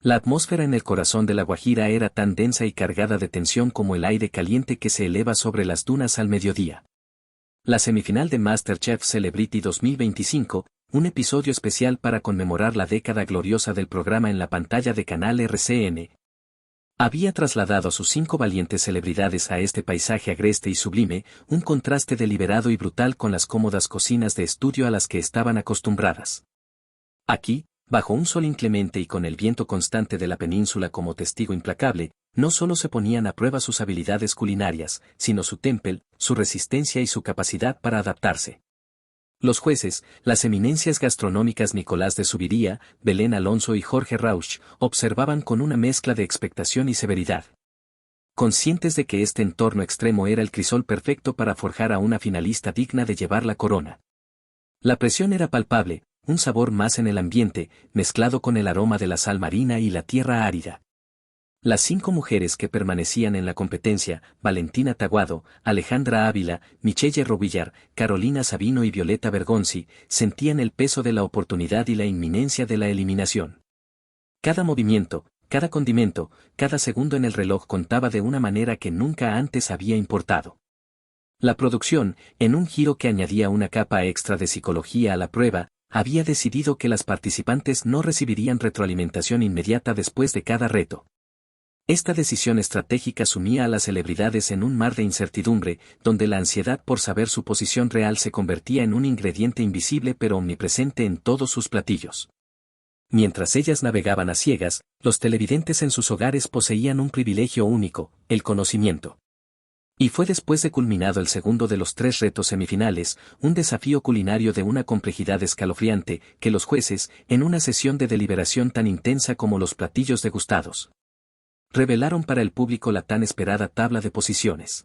La atmósfera en el corazón de La Guajira era tan densa y cargada de tensión como el aire caliente que se eleva sobre las dunas al mediodía. La semifinal de MasterChef Celebrity 2025, un episodio especial para conmemorar la década gloriosa del programa en la pantalla de Canal RCN, había trasladado a sus 5 valientes celebridades a este paisaje agreste y sublime, un contraste deliberado y brutal con las cómodas cocinas de estudio a las que estaban acostumbradas. Aquí, bajo un sol inclemente y con el viento constante de la península como testigo implacable, no solo se ponían a prueba sus habilidades culinarias, sino su temple, su resistencia y su capacidad para adaptarse. Los jueces, las eminencias gastronómicas Nicolás de Subiría, Belén Alonso y Jorge Rauch, observaban con una mezcla de expectación y severidad. Conscientes de que este entorno extremo era el crisol perfecto para forjar a una finalista digna de llevar la corona. La presión era palpable, un sabor más en el ambiente, mezclado con el aroma de la sal marina y la tierra árida. Las 5 mujeres que permanecían en la competencia, Valentina Taguado, Alejandra Ávila, Michelle Robillar, Carolina Sabino y Violeta Bergonzi, sentían el peso de la oportunidad y la inminencia de la eliminación. Cada movimiento, cada condimento, cada segundo en el reloj contaba de una manera que nunca antes había importado. La producción, en un giro que añadía una capa extra de psicología a la prueba, había decidido que las participantes no recibirían retroalimentación inmediata después de cada reto. Esta decisión estratégica sumía a las celebridades en un mar de incertidumbre, donde la ansiedad por saber su posición real se convertía en un ingrediente invisible pero omnipresente en todos sus platillos. Mientras ellas navegaban a ciegas, los televidentes en sus hogares poseían un privilegio único, el conocimiento. Y fue después de culminado el segundo de los 3 retos semifinales, un desafío culinario de una complejidad escalofriante, que los jueces, en una sesión de deliberación tan intensa como los platillos degustados, revelaron para el público la tan esperada tabla de posiciones.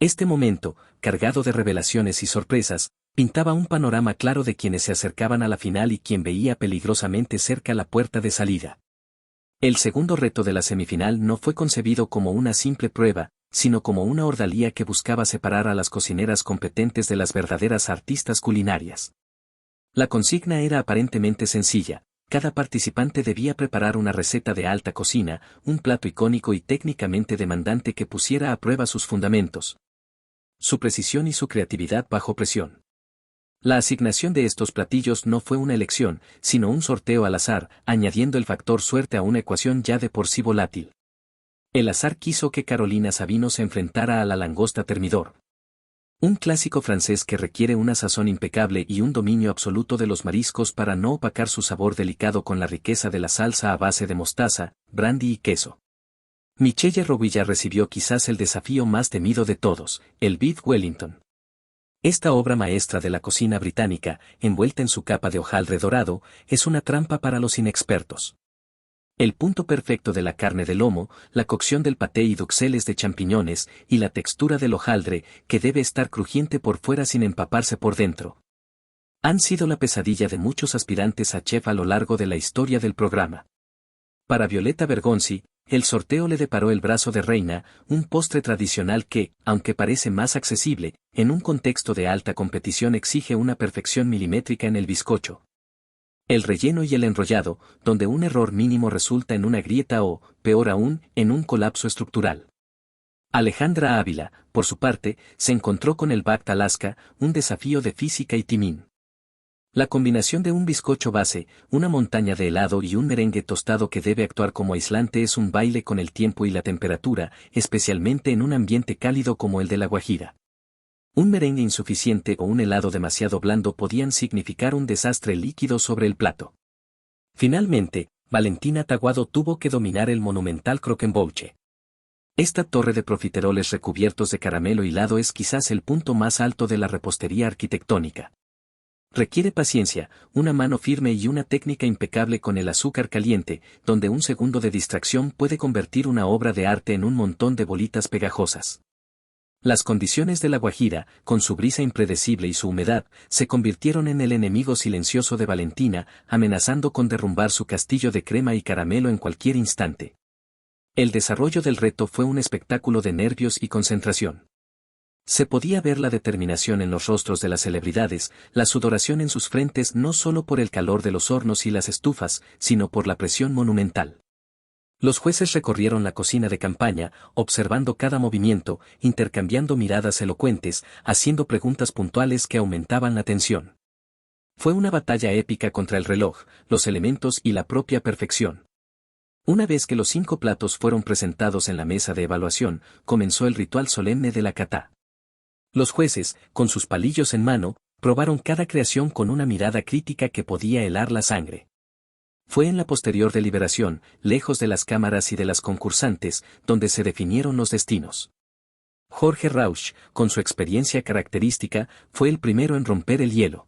Este momento, cargado de revelaciones y sorpresas, pintaba un panorama claro de quienes se acercaban a la final y quien veía peligrosamente cerca la puerta de salida. El segundo reto de la semifinal no fue concebido como una simple prueba, sino como una ordalía que buscaba separar a las cocineras competentes de las verdaderas artistas culinarias. La consigna era aparentemente sencilla: cada participante debía preparar una receta de alta cocina, un plato icónico y técnicamente demandante que pusiera a prueba sus fundamentos, su precisión y su creatividad bajo presión. La asignación de estos platillos no fue una elección, sino un sorteo al azar, añadiendo el factor suerte a una ecuación ya de por sí volátil. El azar quiso que Carolina Sabino se enfrentara a la langosta termidor, un clásico francés que requiere una sazón impecable y un dominio absoluto de los mariscos para no opacar su sabor delicado con la riqueza de la salsa a base de mostaza, brandy y queso. Michelle Robillar recibió quizás el desafío más temido de todos, el Beef Wellington. Esta obra maestra de la cocina británica, envuelta en su capa de hojaldre dorado, es una trampa para los inexpertos. El punto perfecto de la carne de lomo, la cocción del paté y duxelles de champiñones, y la textura del hojaldre, que debe estar crujiente por fuera sin empaparse por dentro, han sido la pesadilla de muchos aspirantes a chef a lo largo de la historia del programa. Para Violeta Bergonzi, el sorteo le deparó el brazo de reina, un postre tradicional que, aunque parece más accesible, en un contexto de alta competición exige una perfección milimétrica en el bizcocho, el relleno y el enrollado, donde un error mínimo resulta en una grieta o, peor aún, en un colapso estructural. Alejandra Ávila, por su parte, se encontró con el Bact Alaska, un desafío de física y timing. La combinación de un bizcocho base, una montaña de helado y un merengue tostado que debe actuar como aislante es un baile con el tiempo y la temperatura, especialmente en un ambiente cálido como el de La Guajira. Un merengue insuficiente o un helado demasiado blando podían significar un desastre líquido sobre el plato. Finalmente, Valentina Taguado tuvo que dominar el monumental croquembouche. Esta torre de profiteroles recubiertos de caramelo hilado es quizás el punto más alto de la repostería arquitectónica. Requiere paciencia, una mano firme y una técnica impecable con el azúcar caliente, donde un segundo de distracción puede convertir una obra de arte en un montón de bolitas pegajosas. Las condiciones de La Guajira, con su brisa impredecible y su humedad, se convirtieron en el enemigo silencioso de Valentina, amenazando con derrumbar su castillo de crema y caramelo en cualquier instante. El desarrollo del reto fue un espectáculo de nervios y concentración. Se podía ver la determinación en los rostros de las celebridades, la sudoración en sus frentes no solo por el calor de los hornos y las estufas, sino por la presión monumental. Los jueces recorrieron la cocina de campaña, observando cada movimiento, intercambiando miradas elocuentes, haciendo preguntas puntuales que aumentaban la tensión. Fue una batalla épica contra el reloj, los elementos y la propia perfección. Una vez que los 5 platos fueron presentados en la mesa de evaluación, comenzó el ritual solemne de la cata. Los jueces, con sus palillos en mano, probaron cada creación con una mirada crítica que podía helar la sangre. Fue en la posterior deliberación, lejos de las cámaras y de las concursantes, donde se definieron los destinos. Jorge Rauch, con su experiencia característica, fue el primero en romper el hielo.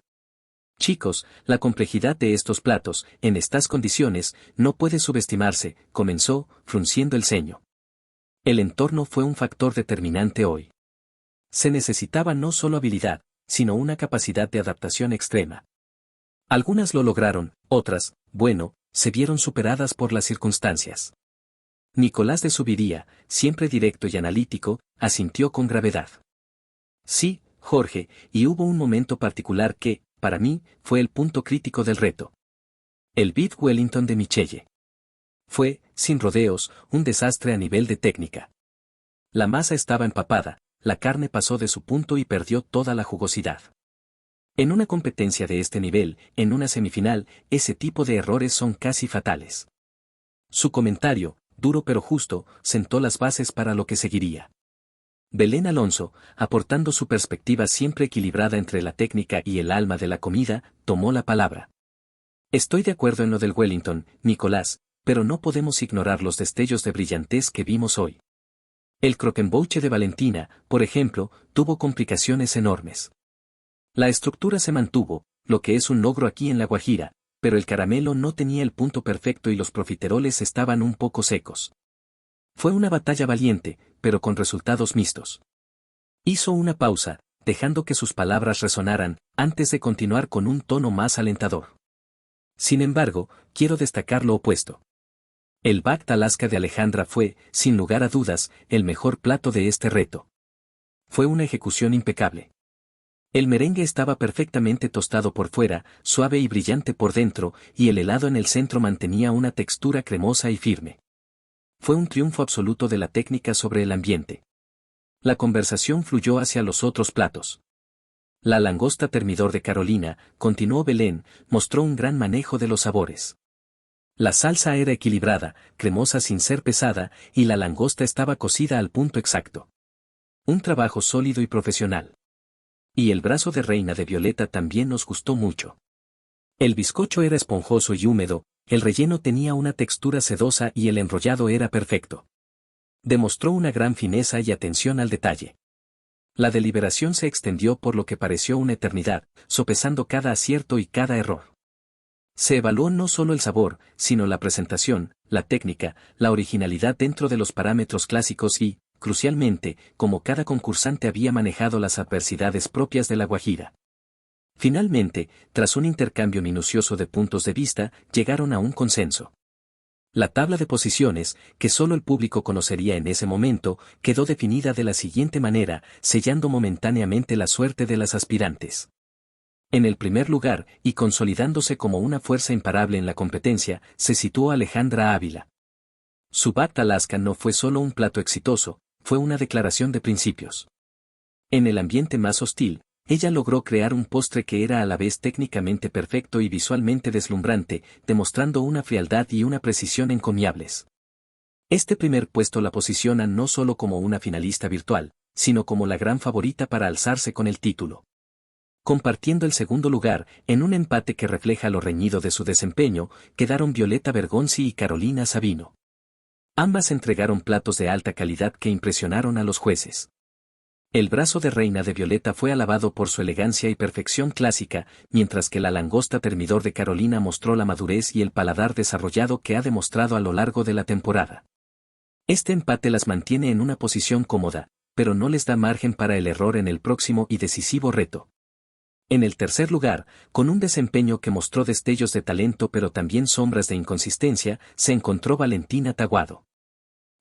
Chicos, la complejidad de estos platos, en estas condiciones, no puede subestimarse, comenzó, frunciendo el ceño. El entorno fue un factor determinante hoy. Se necesitaba no solo habilidad, sino una capacidad de adaptación extrema. Algunas lo lograron, otras, bueno, se vieron superadas por las circunstancias. Nicolás de Subiría, siempre directo y analítico, asintió con gravedad. Sí, Jorge, y hubo un momento particular que, para mí, fue el punto crítico del reto. El Beef Wellington de Michelle. Fue, sin rodeos, un desastre a nivel de técnica. La masa estaba empapada, la carne pasó de su punto y perdió toda la jugosidad. En una competencia de este nivel, en una semifinal, ese tipo de errores son casi fatales. Su comentario, duro pero justo, sentó las bases para lo que seguiría. Belén Alonso, aportando su perspectiva siempre equilibrada entre la técnica y el alma de la comida, tomó la palabra. Estoy de acuerdo en lo del Wellington, Nicolás, pero no podemos ignorar los destellos de brillantez que vimos hoy. El croquembouche de Valentina, por ejemplo, tuvo complicaciones enormes. La estructura se mantuvo, lo que es un logro aquí en La Guajira, pero el caramelo no tenía el punto perfecto y los profiteroles estaban un poco secos. Fue una batalla valiente, pero con resultados mixtos. Hizo una pausa, dejando que sus palabras resonaran, antes de continuar con un tono más alentador. Sin embargo, quiero destacar lo opuesto. El Bac Alaska de Alejandra fue, sin lugar a dudas, el mejor plato de este reto. Fue una ejecución impecable. El merengue estaba perfectamente tostado por fuera, suave y brillante por dentro, y el helado en el centro mantenía una textura cremosa y firme. Fue un triunfo absoluto de la técnica sobre el ambiente. La conversación fluyó hacia los otros platos. La langosta termidor de Carolina, continuó Belén, mostró un gran manejo de los sabores. La salsa era equilibrada, cremosa sin ser pesada, y la langosta estaba cocida al punto exacto. Un trabajo sólido y profesional. Y el brazo de reina de Violeta también nos gustó mucho. El bizcocho era esponjoso y húmedo, el relleno tenía una textura sedosa y el enrollado era perfecto. Demostró una gran fineza y atención al detalle. La deliberación se extendió por lo que pareció una eternidad, sopesando cada acierto y cada error. Se evaluó no solo el sabor, sino la presentación, la técnica, la originalidad dentro de los parámetros clásicos y, crucialmente, cómo cada concursante había manejado las adversidades propias de La Guajira. Finalmente, tras un intercambio minucioso de puntos de vista, llegaron a un consenso. La tabla de posiciones, que solo el público conocería en ese momento, quedó definida de la siguiente manera, sellando momentáneamente la suerte de las aspirantes. En el primer lugar, y consolidándose como una fuerza imparable en la competencia, se situó Alejandra Ávila. Su Bac Alaska no fue solo un plato exitoso, fue una declaración de principios. En el ambiente más hostil, ella logró crear un postre que era a la vez técnicamente perfecto y visualmente deslumbrante, demostrando una frialdad y una precisión encomiables. Este primer puesto la posiciona no solo como una finalista virtual, sino como la gran favorita para alzarse con el título. Compartiendo el segundo lugar, en un empate que refleja lo reñido de su desempeño, quedaron Violeta Bergonzi y Carolina Sabino. Ambas entregaron platos de alta calidad que impresionaron a los jueces. El brazo de reina de Violeta fue alabado por su elegancia y perfección clásica, mientras que la langosta termidor de Carolina mostró la madurez y el paladar desarrollado que ha demostrado a lo largo de la temporada. Este empate las mantiene en una posición cómoda, pero no les da margen para el error en el próximo y decisivo reto. En el tercer lugar, con un desempeño que mostró destellos de talento pero también sombras de inconsistencia, se encontró Valentina Taguado.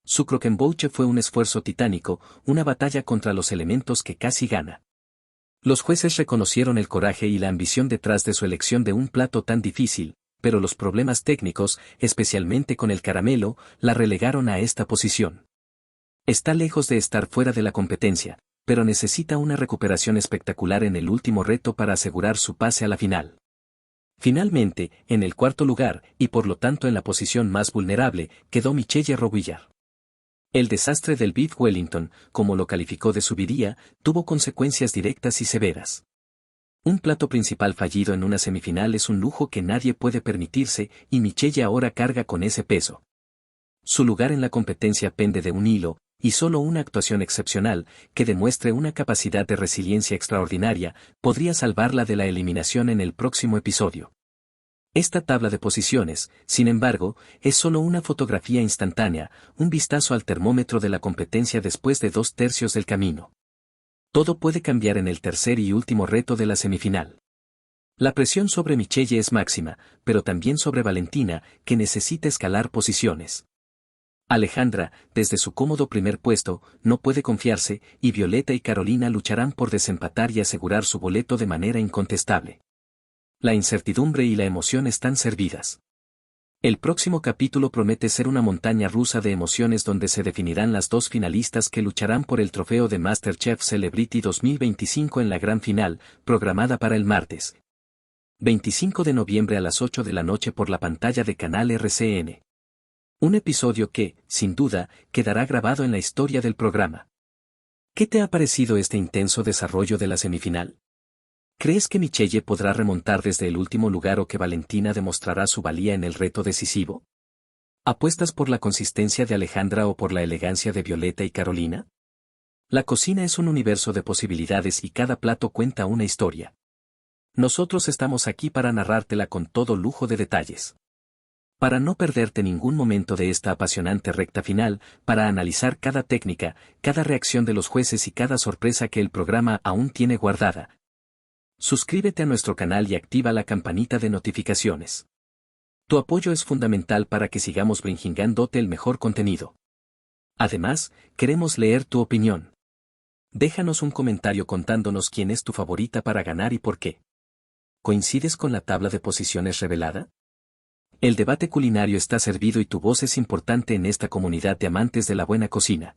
Su croquembouche fue un esfuerzo titánico, una batalla contra los elementos que casi gana. Los jueces reconocieron el coraje y la ambición detrás de su elección de un plato tan difícil, pero los problemas técnicos, especialmente con el caramelo, la relegaron a esta posición. Está lejos de estar fuera de la competencia, pero necesita una recuperación espectacular en el último reto para asegurar su pase a la final. Finalmente, en el cuarto lugar, y por lo tanto en la posición más vulnerable, quedó Michelle Roguillar. El desastre del Beef Wellington, como lo calificó de subiría, tuvo consecuencias directas y severas. Un plato principal fallido en una semifinal es un lujo que nadie puede permitirse, y Michelle ahora carga con ese peso. Su lugar en la competencia pende de un hilo, y solo una actuación excepcional, que demuestre una capacidad de resiliencia extraordinaria, podría salvarla de la eliminación en el próximo episodio. Esta tabla de posiciones, sin embargo, es solo una fotografía instantánea, un vistazo al termómetro de la competencia después de 2/3 del camino. Todo puede cambiar en el tercer y último reto de la semifinal. La presión sobre Michelle es máxima, pero también sobre Valentina, que necesita escalar posiciones. Alejandra, desde su cómodo primer puesto, no puede confiarse, y Violeta y Carolina lucharán por desempatar y asegurar su boleto de manera incontestable. La incertidumbre y la emoción están servidas. El próximo capítulo promete ser una montaña rusa de emociones donde se definirán las dos finalistas que lucharán por el trofeo de MasterChef Celebrity 2025 en la gran final, programada para el martes 25 de noviembre a las 8 de la noche por la pantalla de Canal RCN. Un episodio que, sin duda, quedará grabado en la historia del programa. ¿Qué te ha parecido este intenso desarrollo de la semifinal? ¿Crees que Michelle podrá remontar desde el último lugar o que Valentina demostrará su valía en el reto decisivo? ¿Apuestas por la consistencia de Alejandra o por la elegancia de Violeta y Carolina? La cocina es un universo de posibilidades y cada plato cuenta una historia. Nosotros estamos aquí para narrártela con todo lujo de detalles. Para no perderte ningún momento de esta apasionante recta final, para analizar cada técnica, cada reacción de los jueces y cada sorpresa que el programa aún tiene guardada. Suscríbete a nuestro canal y activa la campanita de notificaciones. Tu apoyo es fundamental para que sigamos bringándote el mejor contenido. Además, queremos leer tu opinión. Déjanos un comentario contándonos quién es tu favorita para ganar y por qué. ¿Coincides con la tabla de posiciones revelada? El debate culinario está servido y tu voz es importante en esta comunidad de amantes de la buena cocina.